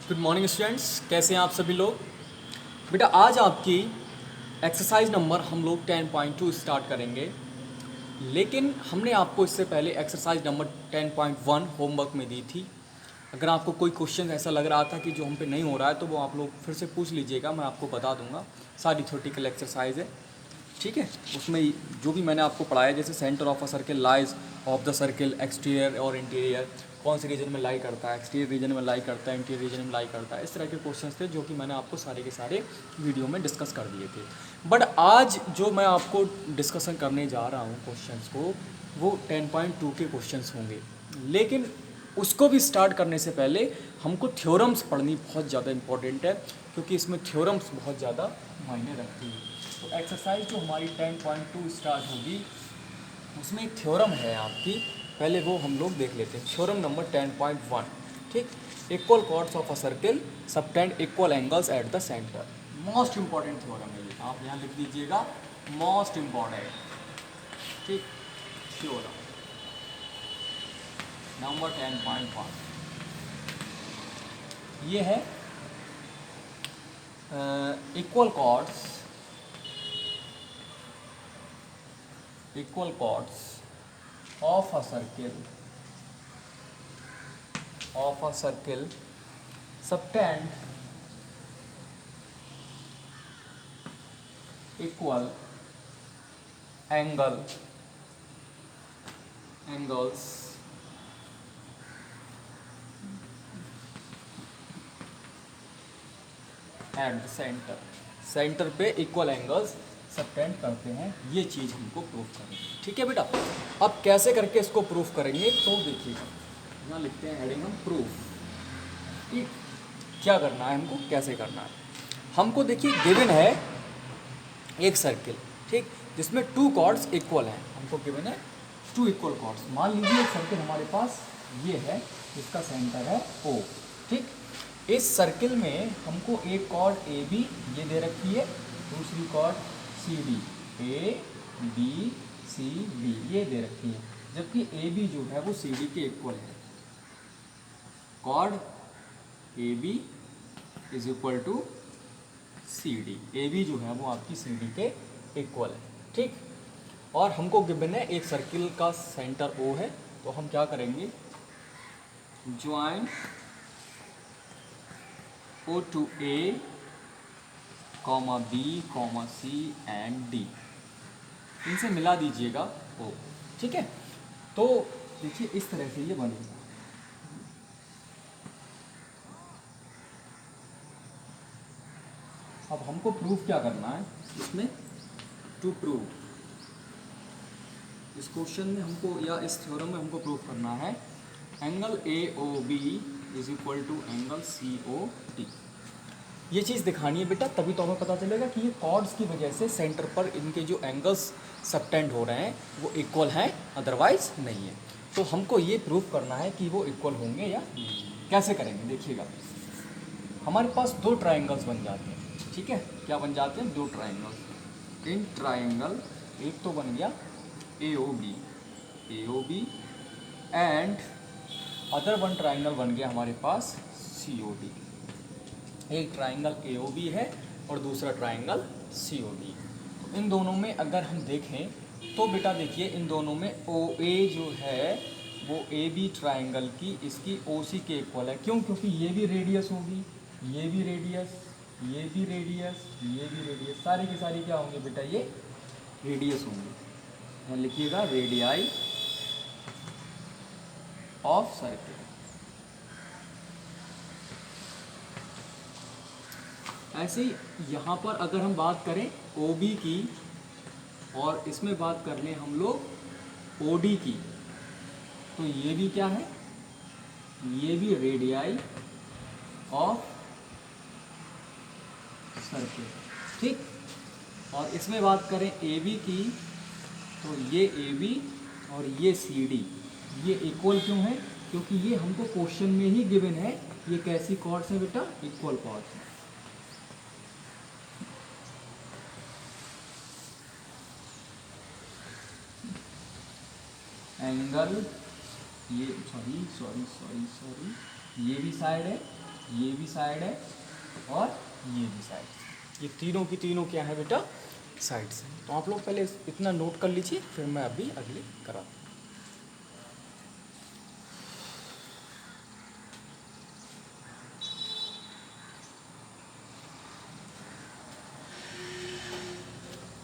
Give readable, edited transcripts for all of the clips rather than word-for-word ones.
Good morning students, कैसे हैं आप सभी लोग। बेटा आज आपकी एक्सरसाइज नंबर हम लोग 10.2 स्टार्ट करेंगे, लेकिन हमने आपको इससे पहले एक्सरसाइज नंबर 10.1 होमवर्क में दी थी। अगर आपको कोई क्वेश्चन ऐसा लग रहा था कि जो हम पे नहीं हो रहा है तो वो आप लोग फिर से पूछ लीजिएगा, मैं आपको बता दूंगा। सारी थ्योरेटिकल एक्सरसाइज है, ठीक है। उसमें जो भी मैंने आपको पढ़ाया, जैसे centre of a circle lies of the circle, exterior और इंटीरियर, कौन से रीजन में लाई करता है, एक्सटीरियर रीजन में लाई करता है, इंटीरियर रीजन में लाई करता है, इस तरह के क्वेश्चंस थे जो कि मैंने आपको सारे के सारे वीडियो में डिस्कस कर दिए थे। बट आज जो मैं आपको डिस्कसन करने जा रहा हूँ क्वेश्चंस को, वो 10.2 के क्वेश्चंस होंगे। लेकिन उसको भी स्टार्ट करने से पहले हमको थ्योरम्स पढ़नी बहुत ज़्यादा इंपॉर्टेंट है, क्योंकि इसमें थ्योरम्स बहुत ज़्यादा मायने रखती है। तो एक्सरसाइज जो हमारी 10.2 स्टार्ट होगी उसमें एक थ्योरम है आपकी, पहले वो हम लोग देख लेते हैं। थ्योरम नंबर 10.1, ठीक। Equal chords of a circle subtend equal angles at the centre. Most important theorem है ये, आप यहाँ लिख दीजिएगा, मोस्ट इंपॉर्टेंट, ठीक। थ्योरम नंबर 10.1 ये है equal chords of a circle subtend equal angles at the centre पे इक्वल एंगल्स सबटेंड करते हैं। ये चीज़ हमको प्रूफ करनी है, ठीक है बेटा। अब कैसे करके इसको प्रूफ करेंगे तो देखिएगा, यहाँ लिखते हैं हेडिंग हम प्रूफ, ठीक। क्या करना है हमको, कैसे करना है हमको, देखिए गिवन है एक सर्किल, ठीक, जिसमें टू कॉर्ड्स इक्वल हैं। हमको गिवन है टू इक्वल कॉर्ड्स। मान लीजिए एक सर्किल हमारे पास ये है, जिसका सेंटर है O, ठीक। इस सर्किल में हमको एक कॉर्ड ए बी ये दे रखी है, दूसरी chord C D, A B C D ये दे रखी है, जबकि ए बी जो है वो सी डी के इक्वल है। Chord A B is equal to C D, A B जो है वो आपकी सी डी के इक्वल है, ठीक। और हमको गिवन है एक सर्किल का सेंटर ओ है, तो हम क्या करेंगे, join O to A, B, C and D, इनसे मिला दीजिएगा O, ठीक है। तो देखिए इस तरह से ये बनेगा। अब हमको प्रूफ क्या करना है इसमें, टू प्रूव, इस क्वेश्चन में हमको या इस थ्योरम में हमको प्रूफ करना है angle AOB is equal to angle COD। ये चीज़ दिखानी है बेटा, तभी तो हमें पता चलेगा कि ये कॉर्ड्स की वजह से सेंटर पर इनके जो एंगल्स सबटेंड हो रहे हैं वो इक्वल हैं, अदरवाइज नहीं है। तो हमको ये प्रूफ करना है कि वो इक्वल होंगे या नहीं। कैसे करेंगे देखिएगा, हमारे पास दो ट्राइंगल्स बन जाते हैं, ठीक है। क्या बन जाते हैं, दो ट्राइंगल्स। इन ट्राइंगल एक तो बन गया AOB and other one triangle बन गया हमारे पास COD। एक ट्राइंगल AOB है और दूसरा ट्राइंगल COD। तो इन दोनों में अगर हम देखें तो बेटा देखिए, इन दोनों में OA जो है वो AB ट्राइंगल की इसकी OC के इक्वल है। क्यों, क्योंकि ये भी रेडियस होगी, ये भी रेडियस, ये भी रेडियस, ये भी रेडियस, सारी की सारी क्या होंगे बेटा, ये रेडियस होंगे। यहाँ लिखिएगा रेडियाई ऑफ सर्किल। ऐसे ही यहाँ पर अगर हम बात करें OB की और इसमें बात कर लें हम लोग OD की, तो ये भी क्या है, ये भी रेडियाई ऑफ सर्किल, ठीक। और इसमें बात करें AB की, तो ये AB और ये CD ये इक्वल क्यों है, क्योंकि ये हमको क्वेश्चन में ही गिवन है। ये कैसी कॉर्ड्स हैं बेटा, इक्वल कॉर्ड्स हैं। एंगल ये सॉरी ये भी साइड है ये भी साइड है और ये भी साइड। ये तीनों की तीनों क्या है बेटा, साइड से। तो आप लोग पहले इतना नोट कर लीजिए, फिर मैं अभी अगले कराता हूँ।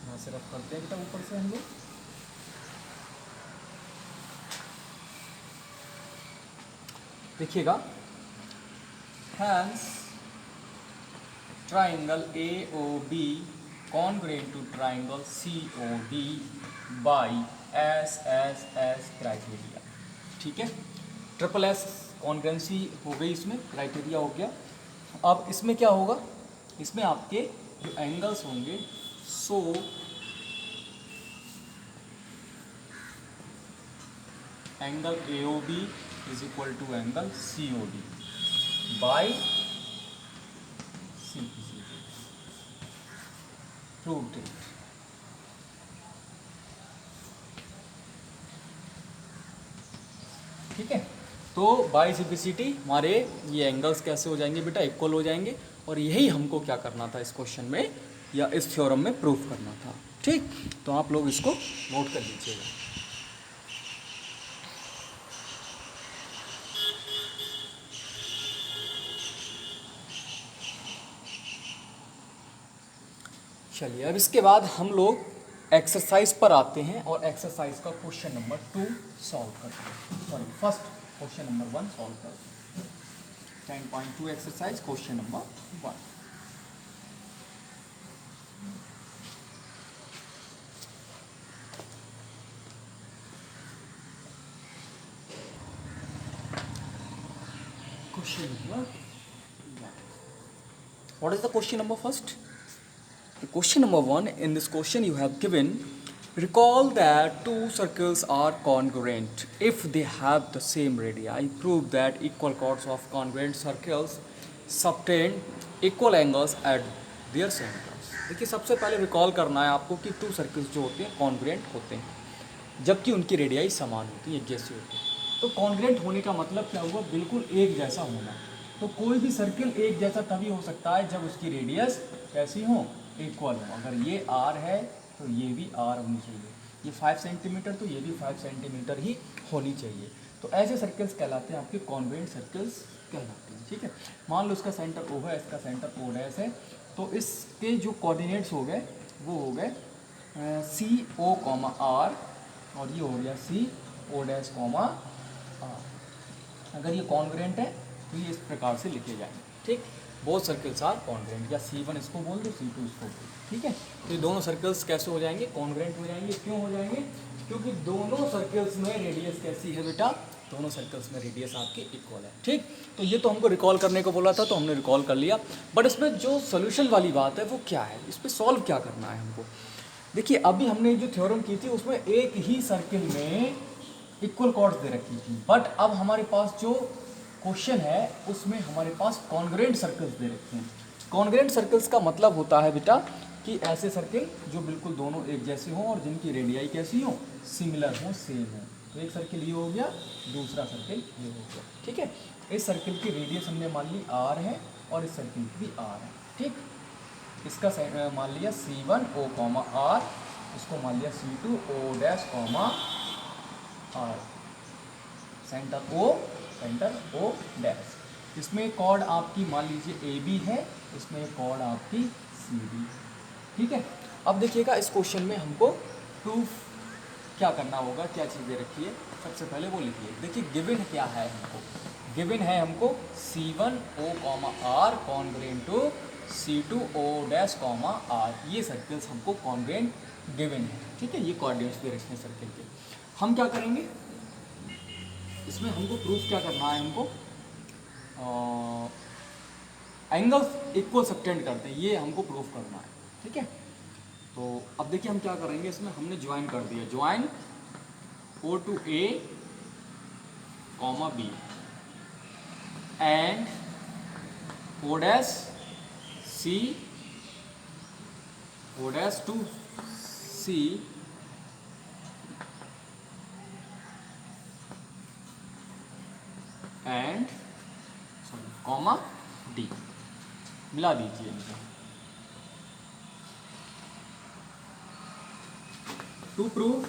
यहाँ से रफ करते हैं बेटा ऊपर से हम लोग। देखिएगा, hence triangle AOB congruent to triangle COD by SSS criteria। ठीक है, ट्रिपल एस कॉन्ग्रेंसी हो गई, इसमें क्राइटेरिया हो गया। अब इसमें क्या होगा, इसमें आपके जो एंगल्स होंगे, so angle AOB is equal to angle COD by proved it. ठीक है, तो बाई सिम्प्लिसिटी हमारे ये एंगल्स कैसे हो जाएंगे बेटा, इक्वल हो जाएंगे। और यही हमको क्या करना था इस क्वेश्चन में या इस थ्योरम में प्रूफ करना था। ठीक, तो आप लोग इसको नोट कर लीजिएगा। चलिए, अब इसके बाद हम लोग एक्सरसाइज पर आते हैं और एक्सरसाइज का क्वेश्चन नंबर 2 सॉल्व करते हैं। Sorry, first question number 1 solve करते हैं। 10.2 exercise question number 1। Question number 1. What is the question number first? The question number 1, in this question you have given, recall that two circles are congruent if they have the same radii. Prove that equal chords of congruent circles subtend equal angles at their centers. देखिए, सबसे पहले recall करना है आपको कि to circles जो होते हैं कॉन्ग्रुएंट होते हैं जबकि उनकी रेडियाई समान होती है, एक जैसी होती है। तो कॉन्ग्रुएंट होने का मतलब क्या हुआ, बिल्कुल एक जैसा होना। तो कोई भी सर्किल एक जैसा तभी हो सकता है जब उसकी रेडियस कैसी हो, इक्वल हो। अगर ये आर है तो ये भी आर होनी चाहिए, ये 5 सेंटीमीटर तो ये भी 5 सेंटीमीटर ही होनी चाहिए। तो ऐसे सर्कल्स कहलाते हैं आपके कॉन्ग्रुएंट सर्कल्स कहलाते हैं। ठीक है, मान लो इसका सेंटर ओ है, इसका सेंटर ओ डैश है, तो इसके जो कोऑर्डिनेट्स हो गए वो हो गए CO, आर, और ये हो गया CO डैश आर। अगर ये कॉन्ग्रुएंट है तो ये इस प्रकार से लिखे जाएंगे। ठीक, बोथ सर्कल्स आर कॉन्ग्रुएंट, या C1 इसको बोल दो, C2 इसको बोल दो। ठीक है, तो ये दोनों सर्कल्स कैसे हो जाएंगे, कॉन्ग्रुएंट हो जाएंगे। क्यों हो जाएंगे, क्योंकि दोनों सर्कल्स में रेडियस कैसी है बेटा, दोनों सर्कल्स में रेडियस आपके इक्वल है। ठीक, तो ये तो हमको रिकॉल करने को बोला था तो हमने रिकॉल कर लिया। बट इसमें जो सोल्यूशन वाली बात है वो क्या है, इस पर सॉल्व क्या करना है हमको। देखिए, अभी हमने जो थ्योरम की थी उसमें एक ही सर्किल में इक्वल कॉर्ड्स दे रखी थी, बट अब हमारे पास जो क्वेश्चन है उसमें हमारे पास कॉन्ग्रुएंट सर्कल्स दे रखे हैं। कॉन्ग्रुएंट सर्कल्स का मतलब होता है बेटा कि ऐसे सर्किल जो बिल्कुल दोनों एक जैसे हों और जिनकी रेडियाई कैसी हो, सिमिलर हो, सेम हो। तो एक सर्किल ये हो गया, दूसरा सर्किल ये हो गया। ठीक है, इस सर्किल की रेडियस हमने मान ली आर है और इस सर्किल की भी आर है। ठीक, इसका मान लिया C1 O, आर, इसको मान लिया C2 O dash R, centre O dash. इसमें कॉर्ड आपकी मान लीजिए AB है, इसमें कॉर्ड आपकी CD। ठीक है, अब देखिएगा इस क्वेश्चन में हमको प्रूफ क्या करना होगा, क्या चीज़ें रखी है। सबसे पहले वो लिखिए। देखिए, गिवन क्या है हमको, गिवन है हमको C1 O, R congruent to C2 O dash R. ये सर्कल्स हमको कॉन्ग्रुएंट गिवन है। ठीक है, ये कोऑर्डिनेट्स दे रखे हैं सर्कल के। हम क्या करेंगे, इसमें हमको प्रूफ क्या करना है, हमको एंगल्स इक्वल सबटेंड करते हैं, ये हमको प्रूफ करना है। ठीक है, तो अब देखिए हम क्या करेंगे, इसमें हमने ज्वाइन कर दिया, join O to A, B and O dash C, O dash to C and comma D मिला दीजिए इनको। टू प्रूव,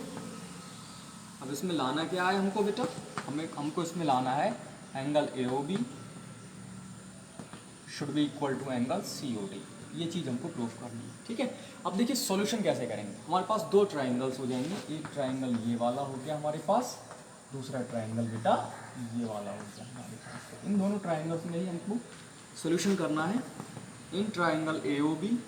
अब इसमें लाना क्या है हमको बेटा, हमको इसमें लाना है angle A O B should be equal to angle C O D, ये चीज़ हमको प्रूव करनी है। ठीक है, अब देखिए सॉल्यूशन कैसे करेंगे। हमारे पास दो ट्राइंगल्स हो जाएंगे, एक ट्राइंगल ये वाला हो गया हमारे पास, दूसरा ट्राइंगल बेटा ये वाला हो गया हमारे पास। इन दोनों ट्राइंगल्स में ही हमको सॉल्यूशन करना है। In triangle A O B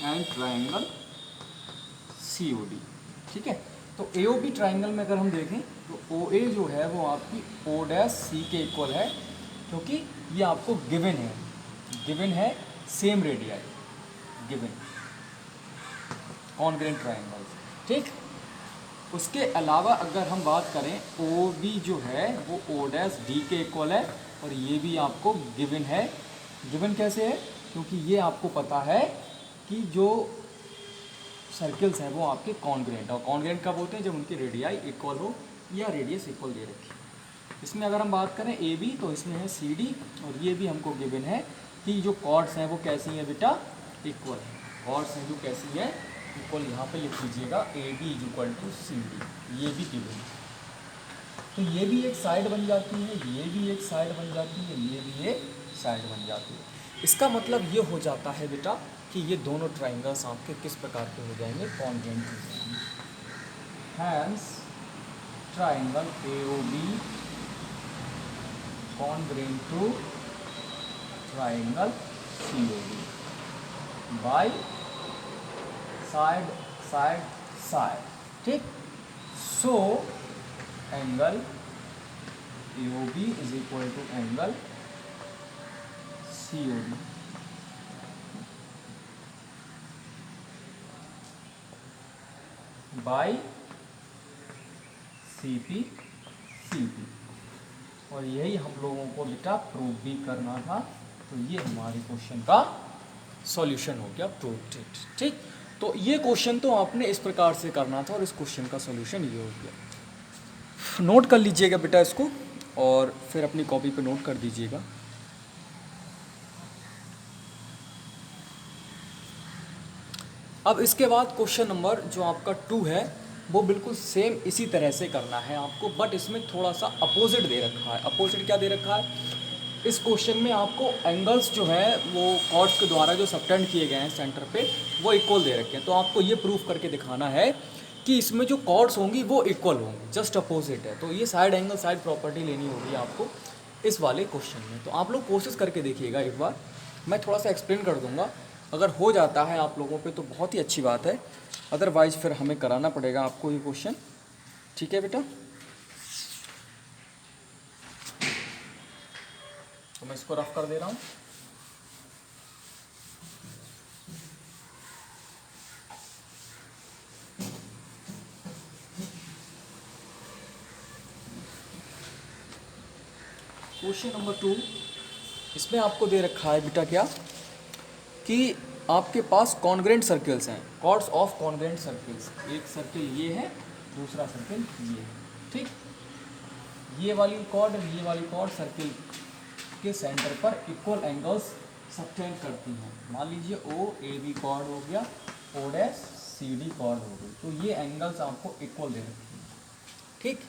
and triangle C O D. ठीक है, तो ए ओ बी ट्राइंगल में अगर हम देखें तो ओ ए जो है वो आपकी ओ डैश सी के इक्वल है, क्योंकि ये आपको गिवन है same radii, given congruent triangles. ठीक, उसके अलावा अगर हम बात करें ओ बी जो है वो ओ डैश डी के इक्वल है, और ये भी आपको गिवन है। गिवन कैसे है, क्योंकि ये आपको पता है कि जो सर्कल्स हैं वो आपके कॉन्ग्रेंट, और कॉन्ग्रेंट कब होते हैं, जब उनकी रेडियाई इक्वल हो या रेडियस इक्वल दे रखी। इसमें अगर हम बात करें ए बी तो इसमें है सी डी, और ये भी हमको गिवन है कि जो कॉर्ड्स हैं वो कैसी हैं बेटा, इक्वल है। कॉर्ड्स हैं जो कैसी हैं, इक्वल। यहाँ पे लिख लीजिएगा A B is equal to C D, ये भी गिवन है। तो ये भी एक साइड बन जाती है, ये भी एक साइड बन जाती है, ये भी एक साइड बन जाती है। इसका मतलब ये हो जाता है बेटा कि ये दोनों ट्राइंगल्स आपके किस प्रकार के हो जाएंगे, कॉन्ग्रेंट हो जाएंगे। Hence triangle A O B congruent to triangle C O D by side side side. ठीक, so angle A O B is equal to angle C O D by C P, और यही हम लोगों को बेटा prove भी करना था। तो ये हमारे क्वेश्चन का सॉल्यूशन हो गया, प्रूव्ड इट। ठीक, तो ये क्वेश्चन तो आपने इस प्रकार से करना था, और इस क्वेश्चन का सॉल्यूशन ये हो गया। नोट कर लीजिएगा बेटा इसको, और फिर अपनी कॉपी पे नोट कर दीजिएगा। अब इसके बाद क्वेश्चन नंबर जो आपका 2 है वो बिल्कुल सेम इसी तरह से करना है आपको, बट इसमें थोड़ा सा अपोजिट दे रखा है। अपोजिट क्या दे रखा है, इस क्वेश्चन में आपको एंगल्स जो है वो कॉर्ड्स के द्वारा जो सबटेंड किए गए हैं सेंटर पे वो इक्वल दे रखे हैं। तो आपको ये प्रूफ करके दिखाना है कि इसमें जो कॉर्ड्स होंगी वो इक्वल होंगी, जस्ट अपोजिट है। तो ये साइड एंगल साइड प्रॉपर्टी लेनी होगी आपको इस वाले क्वेश्चन में। तो आप लोग कोशिश करके देखिएगा एक बार, मैं थोड़ा सा एक्सप्लेन कर दूंगा। अगर हो जाता है आप लोगों पे तो बहुत ही अच्छी बात है, अदरवाइज फिर हमें कराना पड़ेगा आपको ये क्वेश्चन। ठीक है बेटा, तो मैं इसको रफ कर दे रहा हूँ। क्वेश्चन नंबर 2, इसमें आपको दे रखा है बेटा क्या कि आपके पास कॉन्ग्रेंट सर्कल्स हैं, कॉर्ड्स ऑफ कॉन्ग्रेंट सर्कल्स। एक सर्कल ये है, दूसरा सर्कल ये है। ठीक, ये वाली कॉर्ड और ये वाली कॉर्ड सर्कल के सेंटर पर इक्वल एंगल्स सबटेंड करती हैं। मान लीजिए ओ ए बी कॉर्ड हो गया, O dash C D chord हो गई, तो ये एंगल्स आपको इक्वल दे रखी हैं। ठीक,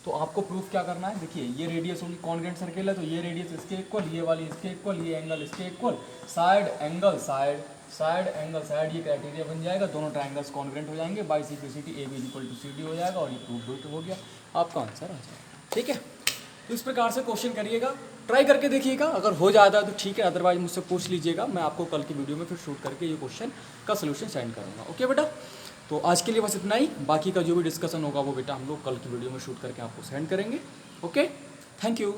तो आपको प्रूफ क्या करना है, देखिए ये रेडियस होगी, कॉन्ग्रेंट सर्कल है तो ये रेडियस इसके इक्वल, ये वाली इसके इक्वल, ये एंगल इसके equal, side angle side, side angle side, ये क्राइटेरिया बन जाएगा। दोनों ट्राइंगल्स कॉन्ग्रेंट हो जाएंगे, by C P C T A B equal to C D हो जाएगा, और ये प्रूफ हो गया, आपका आंसर आ जाएगा। ठीक है, तो इस प्रकार से क्वेश्चन करिएगा, ट्राई करके देखिएगा। अगर हो जाता है तो ठीक है, अदरवाइज मुझसे पूछ लीजिएगा, मैं आपको कल की वीडियो में फिर शूट करके ये क्वेश्चन का सोल्यूशन सेंड करूँगा। ओके बेटा, तो आज के लिए बस इतना ही। बाकी का जो भी डिस्कशन होगा वो बेटा हम लोग कल की वीडियो में शूट करके आपको सेंड करेंगे। Okay, thank you.